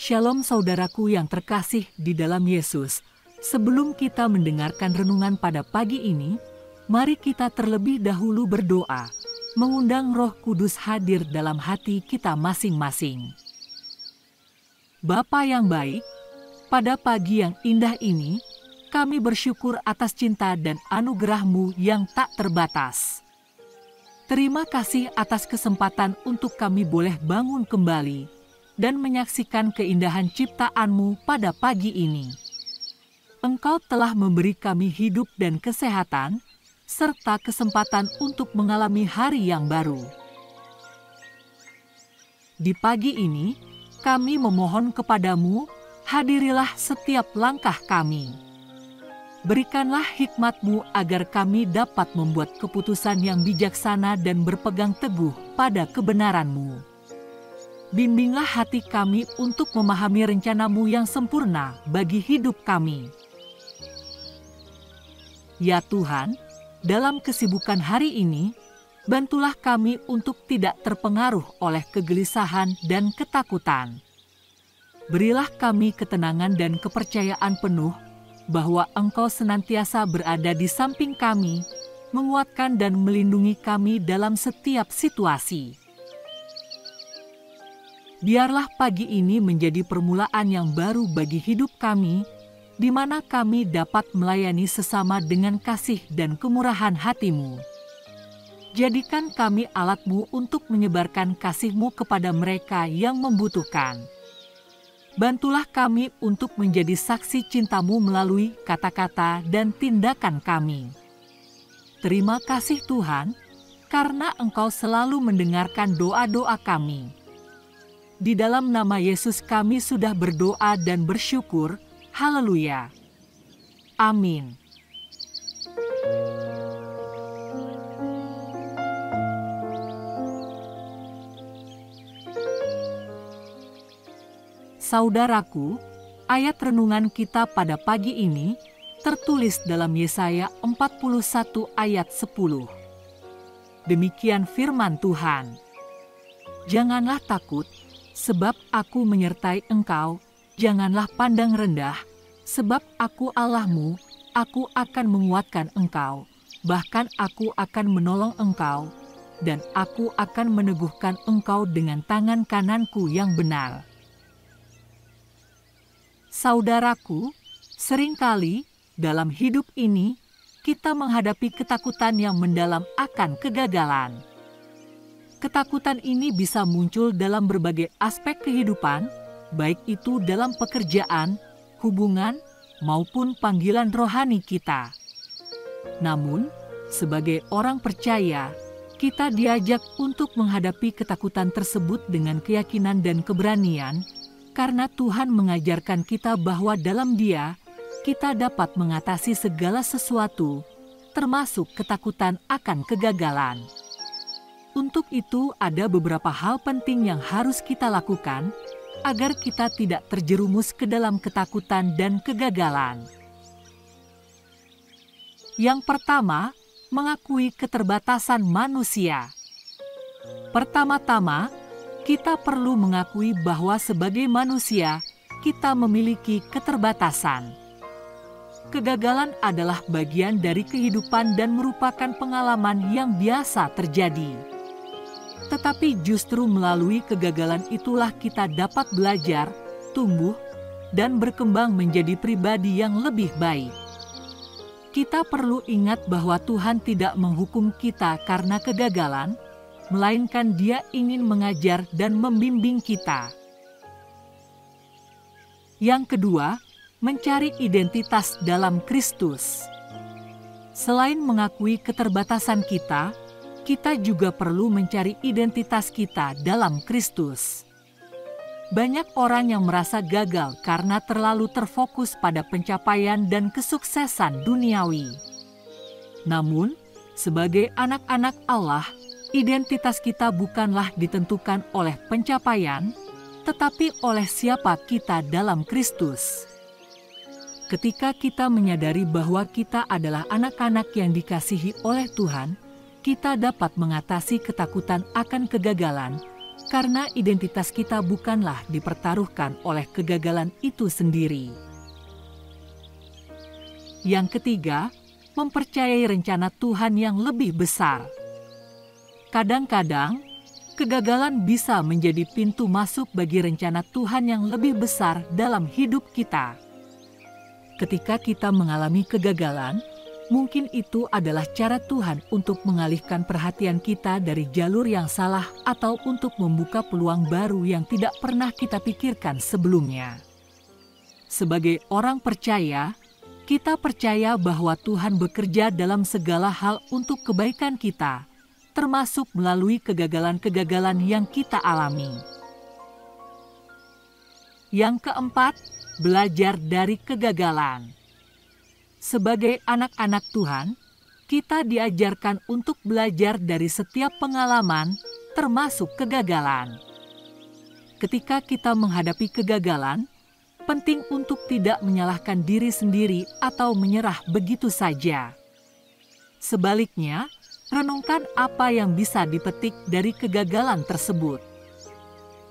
Shalom saudaraku yang terkasih di dalam Yesus. Sebelum kita mendengarkan renungan pada pagi ini, mari kita terlebih dahulu berdoa, mengundang Roh Kudus hadir dalam hati kita masing-masing. Bapa yang baik, pada pagi yang indah ini, kami bersyukur atas cinta dan anugerah-Mu yang tak terbatas. Terima kasih atas kesempatan untuk kami boleh bangun kembali dan menyaksikan keindahan ciptaan-Mu pada pagi ini. Engkau telah memberi kami hidup dan kesehatan, serta kesempatan untuk mengalami hari yang baru. Di pagi ini, kami memohon kepadamu, hadirilah setiap langkah kami. Berikanlah hikmat-Mu agar kami dapat membuat keputusan yang bijaksana dan berpegang teguh pada kebenaran-Mu. Bimbinglah hati kami untuk memahami rencana-Mu yang sempurna bagi hidup kami. Ya Tuhan, dalam kesibukan hari ini, bantulah kami untuk tidak terpengaruh oleh kegelisahan dan ketakutan. Berilah kami ketenangan dan kepercayaan penuh bahwa Engkau senantiasa berada di samping kami, menguatkan dan melindungi kami dalam setiap situasi. Biarlah pagi ini menjadi permulaan yang baru bagi hidup kami, di mana kami dapat melayani sesama dengan kasih dan kemurahan hati-Mu. Jadikan kami alat-Mu untuk menyebarkan kasih-Mu kepada mereka yang membutuhkan. Bantulah kami untuk menjadi saksi cinta-Mu melalui kata-kata dan tindakan kami. Terima kasih Tuhan, karena Engkau selalu mendengarkan doa-doa kami. Di dalam nama Yesus kami sudah berdoa dan bersyukur. Haleluya. Amin. Saudaraku, ayat renungan kita pada pagi ini tertulis dalam Yesaya 41 ayat 10. Demikian firman Tuhan. Janganlah takut, sebab aku menyertai engkau, janganlah pandang rendah, sebab aku Allah-Mu, aku akan menguatkan engkau, bahkan aku akan menolong engkau, dan aku akan meneguhkan engkau dengan tangan kananku yang benar. Saudaraku, seringkali dalam hidup ini, kita menghadapi ketakutan yang mendalam akan kegagalan. Ketakutan ini bisa muncul dalam berbagai aspek kehidupan, baik itu dalam pekerjaan, hubungan, maupun panggilan rohani kita. Namun, sebagai orang percaya, kita diajak untuk menghadapi ketakutan tersebut dengan keyakinan dan keberanian, karena Tuhan mengajarkan kita bahwa dalam Dia, kita dapat mengatasi segala sesuatu, termasuk ketakutan akan kegagalan. Untuk itu, ada beberapa hal penting yang harus kita lakukan agar kita tidak terjerumus ke dalam ketakutan dan kegagalan. Yang pertama, mengakui keterbatasan manusia. Pertama-tama, kita perlu mengakui bahwa sebagai manusia, kita memiliki keterbatasan. Kegagalan adalah bagian dari kehidupan dan merupakan pengalaman yang biasa terjadi. Tetapi justru melalui kegagalan itulah kita dapat belajar, tumbuh, dan berkembang menjadi pribadi yang lebih baik. Kita perlu ingat bahwa Tuhan tidak menghukum kita karena kegagalan, melainkan Dia ingin mengajar dan membimbing kita. Yang kedua, mencari identitas dalam Kristus. Selain mengakui keterbatasan kita juga perlu mencari identitas kita dalam Kristus. Banyak orang yang merasa gagal karena terlalu terfokus pada pencapaian dan kesuksesan duniawi. Namun, sebagai anak-anak Allah, identitas kita bukanlah ditentukan oleh pencapaian, tetapi oleh siapa kita dalam Kristus. Ketika kita menyadari bahwa kita adalah anak-anak yang dikasihi oleh Tuhan, kita dapat mengatasi ketakutan akan kegagalan karena identitas kita bukanlah dipertaruhkan oleh kegagalan itu sendiri. Yang ketiga, mempercayai rencana Tuhan yang lebih besar. Kadang-kadang, kegagalan bisa menjadi pintu masuk bagi rencana Tuhan yang lebih besar dalam hidup kita. Ketika kita mengalami kegagalan, mungkin itu adalah cara Tuhan untuk mengalihkan perhatian kita dari jalur yang salah atau untuk membuka peluang baru yang tidak pernah kita pikirkan sebelumnya. Sebagai orang percaya, kita percaya bahwa Tuhan bekerja dalam segala hal untuk kebaikan kita, termasuk melalui kegagalan-kegagalan yang kita alami. Yang keempat, belajar dari kegagalan. Sebagai anak-anak Tuhan, kita diajarkan untuk belajar dari setiap pengalaman, termasuk kegagalan. Ketika kita menghadapi kegagalan, penting untuk tidak menyalahkan diri sendiri atau menyerah begitu saja. Sebaliknya, renungkan apa yang bisa dipetik dari kegagalan tersebut.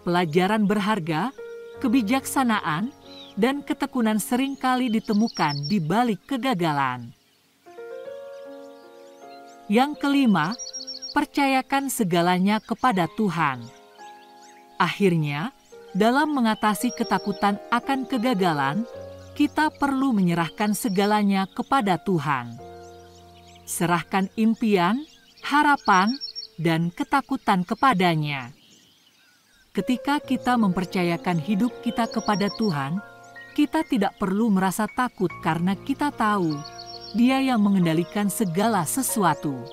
Pelajaran berharga, kebijaksanaan, dan ketekunan seringkali ditemukan di balik kegagalan. Yang kelima, percayakan segalanya kepada Tuhan. Akhirnya, dalam mengatasi ketakutan akan kegagalan, kita perlu menyerahkan segalanya kepada Tuhan. Serahkan impian, harapan, dan ketakutan kepadanya. Ketika kita mempercayakan hidup kita kepada Tuhan, kita tidak perlu merasa takut karena kita tahu Dia yang mengendalikan segala sesuatu.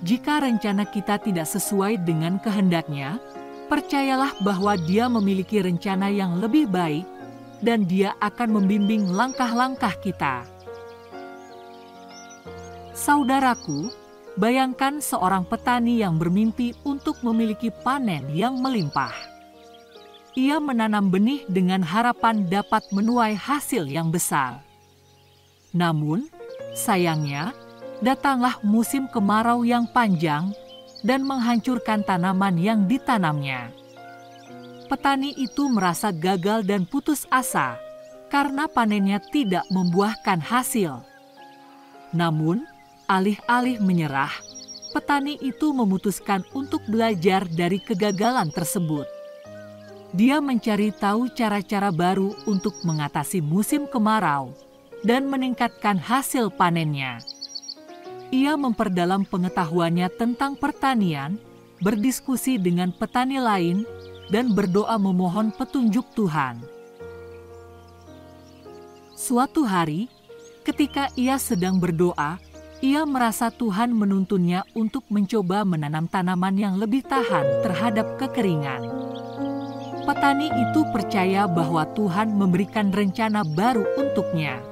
Jika rencana kita tidak sesuai dengan kehendak-Nya, percayalah bahwa Dia memiliki rencana yang lebih baik dan Dia akan membimbing langkah-langkah kita. Saudaraku, bayangkan seorang petani yang bermimpi untuk memiliki panen yang melimpah. Ia menanam benih dengan harapan dapat menuai hasil yang besar. Namun, sayangnya, datanglah musim kemarau yang panjang dan menghancurkan tanaman yang ditanamnya. Petani itu merasa gagal dan putus asa karena panennya tidak membuahkan hasil. Namun, alih-alih menyerah, petani itu memutuskan untuk belajar dari kegagalan tersebut. Dia mencari tahu cara-cara baru untuk mengatasi musim kemarau dan meningkatkan hasil panennya. Ia memperdalam pengetahuannya tentang pertanian, berdiskusi dengan petani lain, dan berdoa memohon petunjuk Tuhan. Suatu hari, ketika ia sedang berdoa, ia merasa Tuhan menuntunnya untuk mencoba menanam tanaman yang lebih tahan terhadap kekeringan. Petani itu percaya bahwa Tuhan memberikan rencana baru untuknya.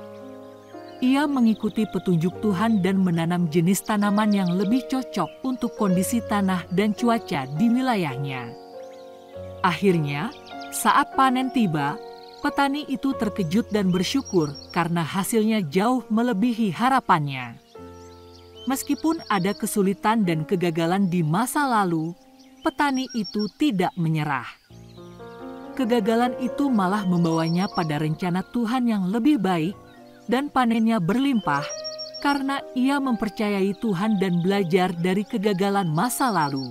Ia mengikuti petunjuk Tuhan dan menanam jenis tanaman yang lebih cocok untuk kondisi tanah dan cuaca di wilayahnya. Akhirnya, saat panen tiba, petani itu terkejut dan bersyukur karena hasilnya jauh melebihi harapannya. Meskipun ada kesulitan dan kegagalan di masa lalu, petani itu tidak menyerah. Kegagalan itu malah membawanya pada rencana Tuhan yang lebih baik, dan panennya berlimpah karena ia mempercayai Tuhan dan belajar dari kegagalan masa lalu.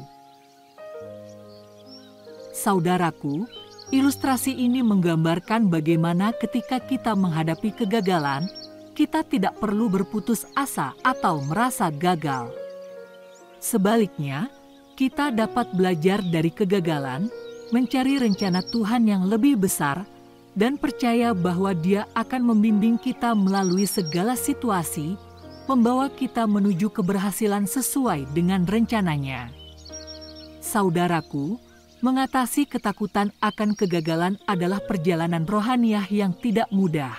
Saudaraku, ilustrasi ini menggambarkan bagaimana ketika kita menghadapi kegagalan, kita tidak perlu berputus asa atau merasa gagal. Sebaliknya, kita dapat belajar dari kegagalan, mencari rencana Tuhan yang lebih besar, dan percaya bahwa Dia akan membimbing kita melalui segala situasi, membawa kita menuju keberhasilan sesuai dengan rencananya. Saudaraku, mengatasi ketakutan akan kegagalan adalah perjalanan rohaniah yang tidak mudah.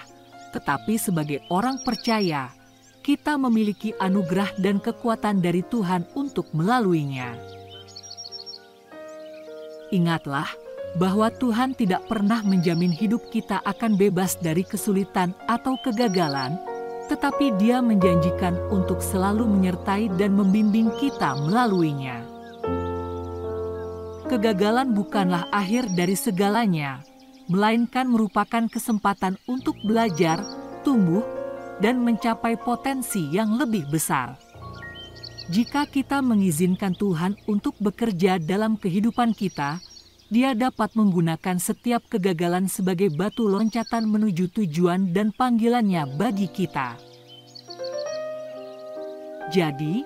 Tetapi sebagai orang percaya, kita memiliki anugerah dan kekuatan dari Tuhan untuk melaluinya. Ingatlah bahwa Tuhan tidak pernah menjamin hidup kita akan bebas dari kesulitan atau kegagalan, tetapi Dia menjanjikan untuk selalu menyertai dan membimbing kita melaluinya. Kegagalan bukanlah akhir dari segalanya, melainkan merupakan kesempatan untuk belajar, tumbuh, dan mencapai potensi yang lebih besar. Jika kita mengizinkan Tuhan untuk bekerja dalam kehidupan kita, Dia dapat menggunakan setiap kegagalan sebagai batu loncatan menuju tujuan dan panggilannya bagi kita. Jadi,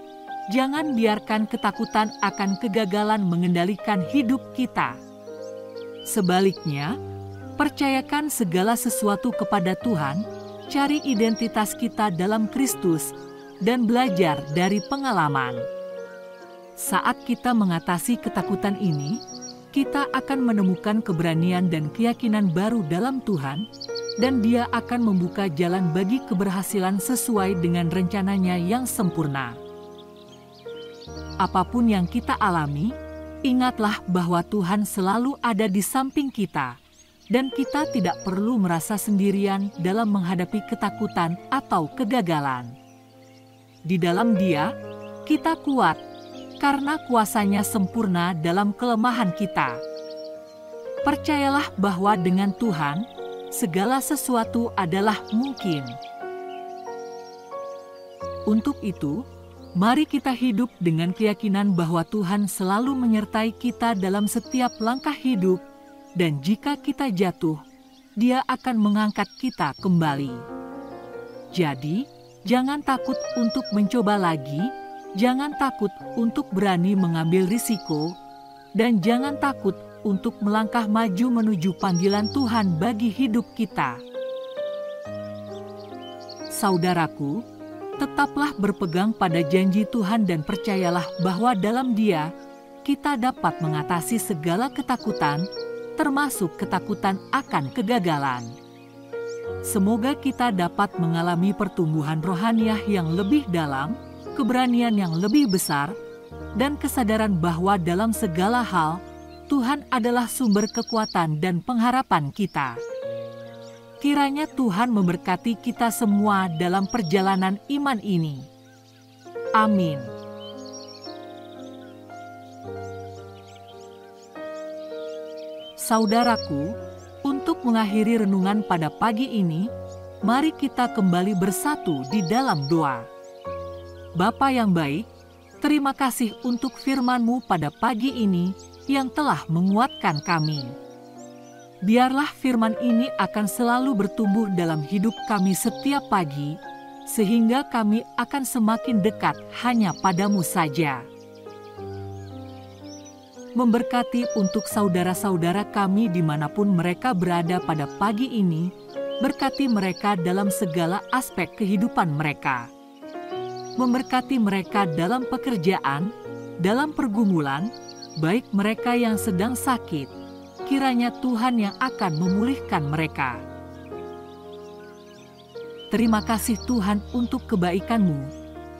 jangan biarkan ketakutan akan kegagalan mengendalikan hidup kita. Sebaliknya, percayakan segala sesuatu kepada Tuhan, cari identitas kita dalam Kristus, dan belajar dari pengalaman. Saat kita mengatasi ketakutan ini, kita akan menemukan keberanian dan keyakinan baru dalam Tuhan, dan Dia akan membuka jalan bagi keberhasilan sesuai dengan rencananya yang sempurna. Apapun yang kita alami, ingatlah bahwa Tuhan selalu ada di samping kita, dan kita tidak perlu merasa sendirian dalam menghadapi ketakutan atau kegagalan. Di dalam Dia, kita kuat, karena kuasa-Nya sempurna dalam kelemahan kita. Percayalah bahwa dengan Tuhan, segala sesuatu adalah mungkin. Untuk itu, mari kita hidup dengan keyakinan bahwa Tuhan selalu menyertai kita dalam setiap langkah hidup, dan jika kita jatuh, Dia akan mengangkat kita kembali. Jadi, jangan takut untuk mencoba lagi, jangan takut untuk berani mengambil risiko, dan jangan takut untuk melangkah maju menuju panggilan Tuhan bagi hidup kita. Saudaraku, tetaplah berpegang pada janji Tuhan dan percayalah bahwa dalam Dia, kita dapat mengatasi segala ketakutan, termasuk ketakutan akan kegagalan. Semoga kita dapat mengalami pertumbuhan rohaniah yang lebih dalam, keberanian yang lebih besar, dan kesadaran bahwa dalam segala hal, Tuhan adalah sumber kekuatan dan pengharapan kita. Kiranya Tuhan memberkati kita semua dalam perjalanan iman ini. Amin. Saudaraku, untuk mengakhiri renungan pada pagi ini, mari kita kembali bersatu di dalam doa. Bapa yang baik, terima kasih untuk firman-Mu pada pagi ini yang telah menguatkan kami. Biarlah firman ini akan selalu bertumbuh dalam hidup kami setiap pagi, sehingga kami akan semakin dekat hanya pada-Mu saja. Memberkati untuk saudara-saudara kami dimanapun mereka berada pada pagi ini, berkati mereka dalam segala aspek kehidupan mereka. Memberkati mereka dalam pekerjaan, dalam pergumulan, baik mereka yang sedang sakit, kiranya Tuhan yang akan memulihkan mereka. Terima kasih Tuhan untuk kebaikan-Mu.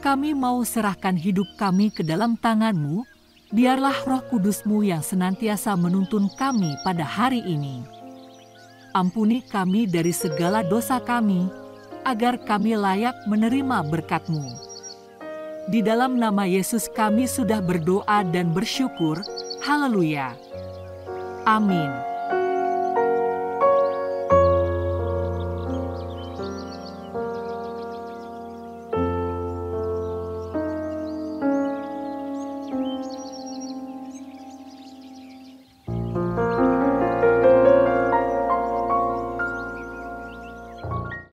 Kami mau serahkan hidup kami ke dalam tangan-Mu, biarlah Roh Kudus-Mu yang senantiasa menuntun kami pada hari ini. Ampuni kami dari segala dosa kami, agar kami layak menerima berkat-Mu. Di dalam nama Yesus kami sudah berdoa dan bersyukur. Haleluya. Amin.